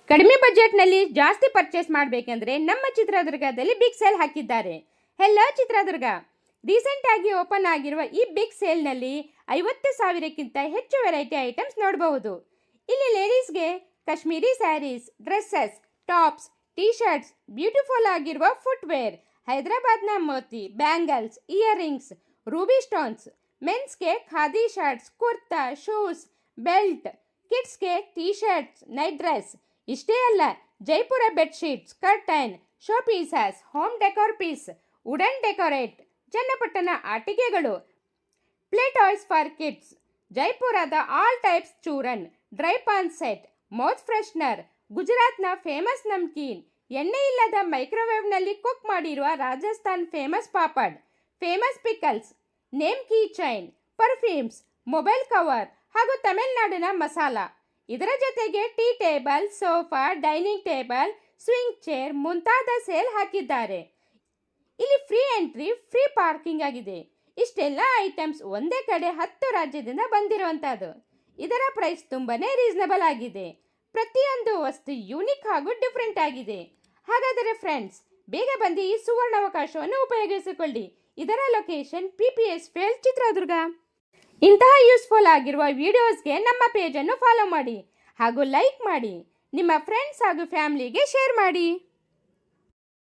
ಕಡಿಮೆ ಬಜೆಟ್ನಲ್ಲಿ ಜಾಸ್ತಿ ಪರ್ಚೇಸ್ ಮಾಡಬೇಕಂದ್ರೆ ನಮ್ಮ ಚಿತ್ರದುರ್ಗದಲ್ಲಿ ಬಿಗ್ ಸೇಲ್ ಹಾಕಿದ್ದಾರೆ. ಹೆಲೋ ಚಿತ್ರದುರ್ಗ, ರೀಸೆಂಟ್ ಆಗಿ ಓಪನ್ ಆಗಿರುವ ಈ ಬಿಗ್ ಸೇಲ್ನಲ್ಲಿ 50,000ಕ್ಕಿಂತ ಹೆಚ್ಚು ವೆರೈಟಿ ಐಟಮ್ಸ್ ನೋಡಬಹುದು. ಇಲ್ಲಿ ಲೇಡೀಸ್ಗೆ Kashmiri saris, dresses, tops, T shirts, beautiful ಆಗಿರುವ ಫುಟ್ವೇರ್, ಹೈದರಾಬಾದ್ನ ಮೋತಿ, ಬ್ಯಾಂಗಲ್ಸ್, ಇಯರಿಂಗ್ಸ್, ರೂಬಿ ಸ್ಟೋನ್ಸ್, ಮೆನ್ಸ್ಗೆ khadi shirts, kurta, shoes, belt, ಕಿಡ್ಸ್ಗೆ ಟೀ ಶರ್ಟ್ಸ್, ನೈಟ್ ಡ್ರೆಸ್. ಇಷ್ಟೇ ಅಲ್ಲ, Jaipur bedsheets, curtain, show pieces, home decor piece, wooden decorate, Channapatna ಆಟಿಕೆಗಳು, ಪ್ಲೇ ಟಾಯ್ಸ್ ಫಾರ್ ಕಿಡ್ಸ್, ಜೈಪುರದ all types churan, dry paan set, mouth freshener, ಗುಜರಾತ್ನ famous namkeen, ಎಣ್ಣೆ ಇಲ್ಲದ ಮೈಕ್ರೋವೇವ್ನಲ್ಲಿ ಕುಕ್ ಮಾಡಿರುವ Rajasthan famous papad, famous pickles, name key chain, perfumes, mobile cover ಹಾಗೂ ತಮಿಳುನಾಡಿನ ಮಸಾಲ. ಇದರ ಜೊತೆಗೆ tea table, sofa, dining table, swing chair ಮುಂತಾದ ಸೇಲ್ ಹಾಕಿದ್ದಾರೆ. ಇಲ್ಲಿ ಫ್ರೀ ಎಂಟ್ರಿ, ಫ್ರೀ ಪಾರ್ಕಿಂಗ್ ಆಗಿದೆ. ಇಷ್ಟೆಲ್ಲ ಐಟಮ್ಸ್ ಒಂದೇ ಕಡೆ 10 ರಾಜ್ಯದಿಂದ ಬಂದಿರುವಂಥದ್ದು. ಇದರ ಪ್ರೈಸ್ ತುಂಬಾನೇ ರೀಸನಬಲ್ ಆಗಿದೆ. ಪ್ರತಿಯೊಂದು ವಸ್ತು ಯೂನಿಕ್ ಹಾಗೂ ಡಿಫ್ರೆಂಟ್ ಆಗಿದೆ. ಹಾಗಾದರೆ ಫ್ರೆಂಡ್ಸ್, ಬೇಗ ಬಂದು ಈ ಸುವರ್ಣಾವಕಾಶವನ್ನು ಉಪಯೋಗಿಸಿಕೊಳ್ಳಿ. ಇದರ ಲೊಕೇಶನ್ PPS ಫೀಲ್ಡ್, ಚಿತ್ರದುರ್ಗ. ಇಂತಹ ಯೂಸ್ಫುಲ್ ಆಗಿರುವ ವಿಡಿಯೋಸ್ಗೆ ನಮ್ಮ ಪೇಜನ್ನು ಫಾಲೋ ಮಾಡಿ ಹಾಗೂ ಲೈಕ್ ಮಾಡಿ. ನಿಮ್ಮ ಫ್ರೆಂಡ್ಸ್ ಹಾಗೂ ಫ್ಯಾಮಿಲಿಗೆ ಶೇರ್ ಮಾಡಿ.